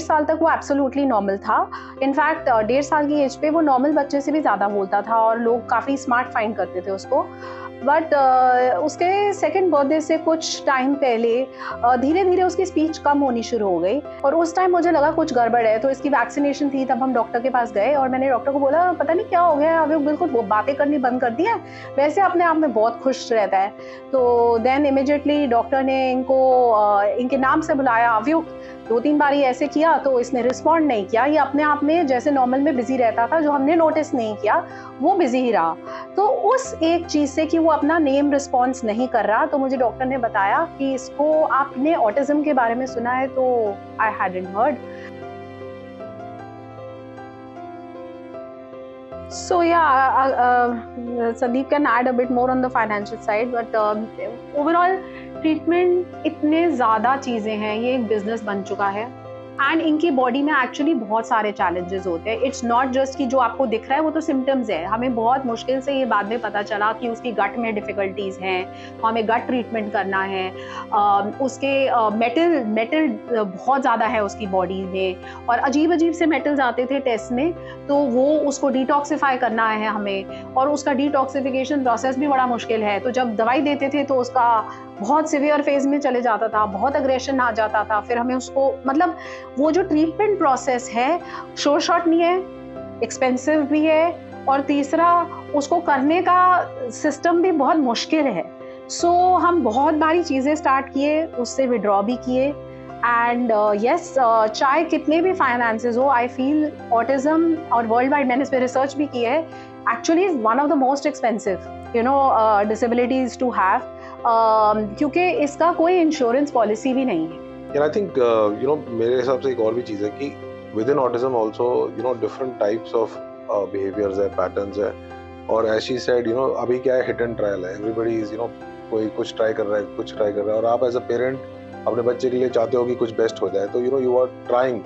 साल तक वो एब्सोल्युटली नॉर्मल था। इनफैक्ट 1.5 साल की एज पे वो नॉर्मल बच्चे से भी ज़्यादा बोलता था और लोग काफ़ी स्मार्ट फाइंड करते थे उसको। बट उसके सेकंड बर्थडे से कुछ टाइम पहले धीरे धीरे उसकी स्पीच कम होनी शुरू हो गई और उस टाइम मुझे लगा कुछ गड़बड़ है, तो इसकी वैक्सीनेशन थी। तब हम डॉक्टर के पास गए और मैंने डॉक्टर को बोला पता नहीं क्या हो गया है, अभी बिल्कुल बातें करनी बंद कर दी है, वैसे अपने आप में बहुत खुश रहता है। तो देन इमिडिएटली डॉक्टर ने इनके नाम से बुलाया, अव्युक। 2-3 बार ही ऐसे किया तो इसने रिस्पॉन्ड नहीं किया, ये अपने आप में जैसे नॉर्मल में बिजी रहता था, जो हमने नोटिस नहीं किया वो बिजी ही रहा। तो उस एक चीज से कि वो अपना नेम रिस्पॉन्स नहीं कर रहा, तो मुझे डॉक्टर ने बताया कि इसको आपने ऑटिज्म के बारे में सुना है, तो I hadn't heard. So yeah, Sandeep can add a bit more on the financial side, but overall treatment इतने ज़्यादा चीज़ें हैं, ये एक बिजनेस बन चुका है एंड इनकी बॉडी में एक्चुअली बहुत सारे चैलेंजेस होते हैं। इट्स नॉट जस्ट कि जो आपको दिख रहा है वो तो सिम्टम्स है, हमें बहुत मुश्किल से ये बाद में पता चला कि उसकी गट में डिफ़िकल्टीज़ हैं, तो हमें गट ट्रीटमेंट करना है। उसके मेटल बहुत ज़्यादा है उसकी बॉडी में और अजीब अजीब से मेटल्स आते थे टेस्ट में, तो वो उसको डिटॉक्सिफाई करना है हमें, और उसका डिटॉक्सिफिकेशन प्रोसेस भी बड़ा मुश्किल है। तो जब दवाई देते थे तो उसका बहुत सिवियर फेज में चले जाता था, बहुत अग्रेशन आ जाता था, फिर हमें उसको मतलब वो जो ट्रीटमेंट प्रोसेस है शॉर्ट शॉर्ट नहीं है, एक्सपेंसिव भी है, और तीसरा उसको करने का सिस्टम भी बहुत मुश्किल है। सो हम बहुत बारी चीज़ें स्टार्ट किए, उससे विड्रॉ भी किए एंड यस, चाहे कितने भी फाइनेंसेस हो, आई फील ऑटिज्म, और वर्ल्ड वाइड मैंने इस पर रिसर्च भी की है, actually is one of the most expensive disabilities to have, क्योंकि इसका कोई इंश्योरेंस पॉलिसी भी नहीं है। And I think मेरे हिसाब से एक और भी चीज़ है कि with in autism also different types of behaviours है, पैटर्न्स है, और एज शी सेड अभी क्या है, हिट एंड ट्रायल है, एवरीबडी इज कोई कुछ ट्राई कर रहा है, कुछ ट्राई कर रहा है, और आप एज अ पेरेंट अपने बच्चे के लिए चाहते हो कि कुछ बेस्ट हो जाए, तो यू आर ट्राइंग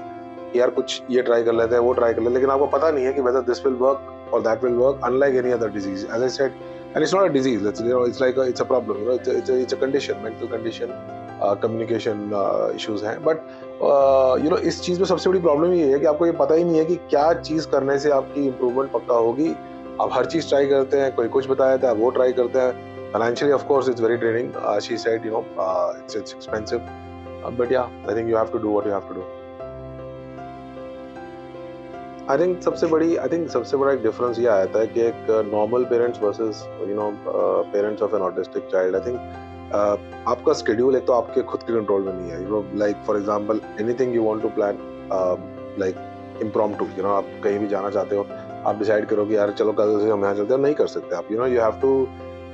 यार कुछ ये ट्राई कर लेते हैं, वो ट्राई कर लेते हैं, लेकिन आपको पता नहीं है कि वेदर दिस विल वर्क और that will work, unlike any other disease as I said, and it's not a disease, it's like it's a problem, it's a condition, mental condition, communication issues हैं। But इस चीज़ में सबसे बड़ी problem ये है कि आपको ये पता ही नहीं है कि क्या चीज़ करने से आपकी इम्प्रूवमेंट पक्का होगी। आप हर चीज़ ट्राई करते हैं, कोई कुछ बताया था वो ट्राई करते हैं। Financially of course it's very draining, she said it's expensive, but yeah I think you have to do what you have to do. I think सबसे बड़ा एक डिफरेंस ये आता है कि एक normal parents versus parents of an autistic child. I think आपका schedule एक तो आपके खुद के कंट्रोल में नहीं है। Like for example anything you want to plan, like impromptu, आप कहीं भी जाना चाहते हो, आप डिसाइड करो कि यार चलो कल से हम यहाँ चलते हैं, नहीं कर सकते आप। You have to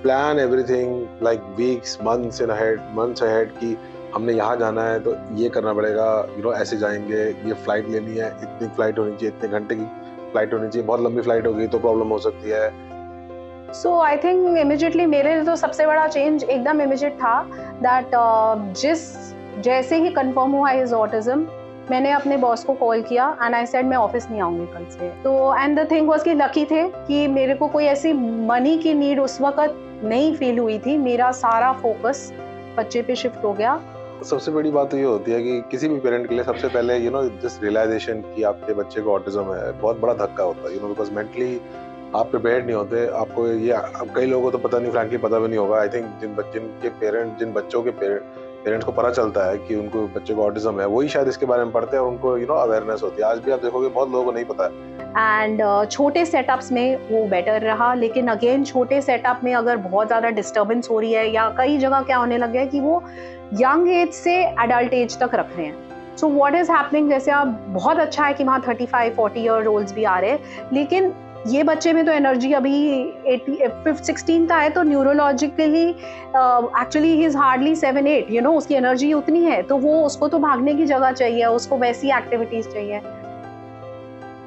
plan everything like weeks, months ahead कि हमने यहाँ जाना है तो ये करना पड़ेगा, ऐसे जाएंगे, ये फ्लाइट लेनी है, इतनी फ्लाइट होनी चाहिए, इतने घंटे की फ्लाइट होनी चाहिए, बहुत लंबी फ्लाइट होगी तो प्रॉब्लम हो सकती है। सो आई थिंक इमिजिएटली मेरे लिए तो सबसे बड़ा चेंज एकदम इमिजिएट था दैट जैसे ही कंफर्म हुआ इज ऑटिज्म, मैंने अपने बॉस को कॉल किया एंड आई सेड मैं ऑफिस नहीं आऊंगी कल से। तो एंड द थिंग वाज कि लकी थे कि मेरे को कोई ऐसी मनी की नीड उस वक्त नहीं फील हुई थी, मेरा सारा फोकस बच्चे पे शिफ्ट हो गया। सबसे बड़ी बात तो ये होती है कि किसी भी पेरेंट के लिए सबसे पहले दिस रियलाइजेशन कि आपके बच्चे को ऑटिज्म है बहुत बड़ा धक्का होता है, बिकॉज मेंटली आप प्रिपेयर्ड नहीं होते। आपको ये कई लोगों को तो पता नहीं, फ्रैंकली पता भी नहीं होगा। आई थिंक जिन बच्चों के पेरेंट्स को पता चलता है कि उनको बच्चे को ऑटिज्म है, वही शायद इसके बारे में पढ़ते हैं और उनको अवेयरनेस होती है। आज भी आप देखोगे बहुत लोगों को नहीं पता है। एंड छोटे सेटअप्स में वो बेटर रहा, लेकिन अगेन छोटे सेटअप में अगर बहुत ज़्यादा डिस्टर्बेंस हो रही है, या कई जगह क्या होने लग गया है कि वो यंग एज से एडल्ट एज तक रख रहे हैं। सो व्हाट इज हैपनिंग, जैसे आप बहुत अच्छा है कि वहाँ 35-40 ईयर ओल्ड्स भी आ रहे हैं, लेकिन ये बच्चे में तो एनर्जी अभी 16 का है, तो neurologically actually he is hardly 7-8, उसकी एनर्जी उतनी है, तो वो उसको तो भागने की जगह चाहिए, उसको वैसी एक्टिविटीज चाहिए।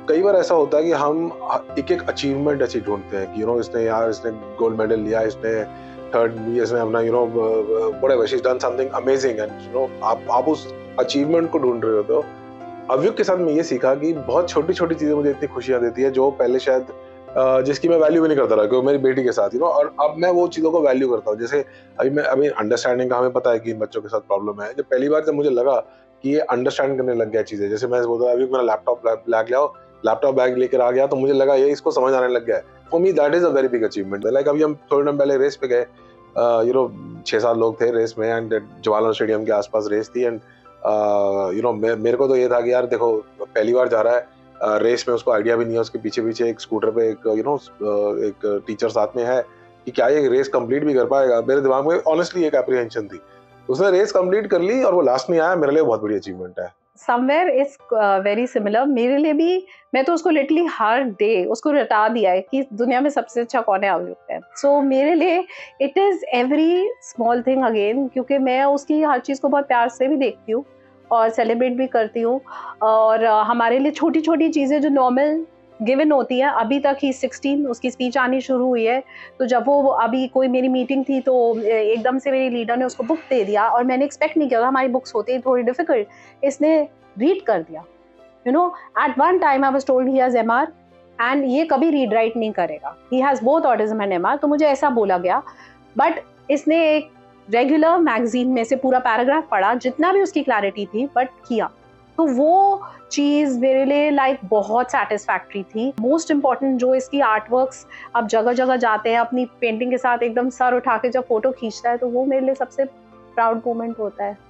कई बार ऐसा होता है कि हम एक अचीवमेंट ऐसी ढूंढते हैं कि इसने गोल्ड मेडल लिया, इसने इसने अपना whatever she has done something amazing, and आप उस अचीवमेंट को ढूंढ रहे होते हो। अव्युक के साथ मैं ये सीखा कि बहुत छोटी छोटी चीजें मुझे इतनी खुशियां देती है जो पहले शायद जिसकी मैं वैल्यू भी नहीं करता था, मेरी बेटी के साथ और अब मैं वो चीजों को वैल्यू करता हूँ। जैसे अभी अंडरस्टैंडिंग का हमें पता है कि इन बच्चों के साथ प्रॉब्लम है। जब पहली बार जब मुझे लगा कि ये अंडरस्टैंड करने लग गया चीजें। जैसे मैं बोलता अभी मेरा लैपटॉप बैग लेकर आ गया तो मुझे लगा ये इसको समझ आने लग गया है। For me that is a very big achievement. Like अभी हम थोड़े टाइम पहले रेस पे गए, 6-7 लोग थे रेस में, एंड जवाहरलाल स्टेडियम के आसपास रेस थी, एंड मेरे को तो ये था कि यार देखो पहली बार जा रहा है रेस में, उसको आइडिया भी नहीं है, उसके पीछे पीछे एक स्कूटर पे एक टीचर साथ में है कि क्या ये रेस कंप्लीट भी कर पाएगा। मेरे दिमाग में ऑनेस्टली एक एप्रीहेंशन थी। उसने रेस कंप्लीट कर ली और वो लास्ट में आया, मेरे लिए बहुत बड़ी अचीवमेंट है। समवेयर इज वेरी सिमिलर मेरे लिए भी। मैं तो उसको लिटरली हर डे उसको रटा दिया है कि दुनिया में सबसे अच्छा कौन है आयुब है। सो मेरे लिए it is every small thing again, क्योंकि मैं उसकी हर चीज़ को बहुत प्यार से भी देखती हूँ और सेलिब्रेट भी करती हूँ। और हमारे लिए छोटी छोटी चीज़ें जो नॉर्मल गिवन होती है, अभी तक ही 16 उसकी स्पीच आनी शुरू हुई है, तो जब वो अभी कोई मेरी मीटिंग थी तो एकदम से मेरी लीडर ने उसको बुक दे दिया और मैंने एक्सपेक्ट नहीं किया था, हमारी बुक्स होती है थोड़ी डिफिकल्ट, इसने रीड कर दिया। At one time I was told he has MR and ये कभी रीड राइट नहीं करेगा, he has both autism and MR, तो मुझे ऐसा बोला गया। बट इसने एक रेगुलर मैगजीन में से पूरा पैराग्राफ पढ़ा, जितना भी उसकी क्लैरिटी थी, बट किया। तो वो चीज़ मेरे लिए लाइक बहुत सेटिस्फैक्ट्री थी। मोस्ट इम्पॉर्टेंट जो इसकी आर्ट वर्क्स अब जगह जगह जाते हैं, अपनी पेंटिंग के साथ एकदम सर उठा के जब फोटो खींचता है, तो वो मेरे लिए सबसे प्राउड मोमेंट होता है।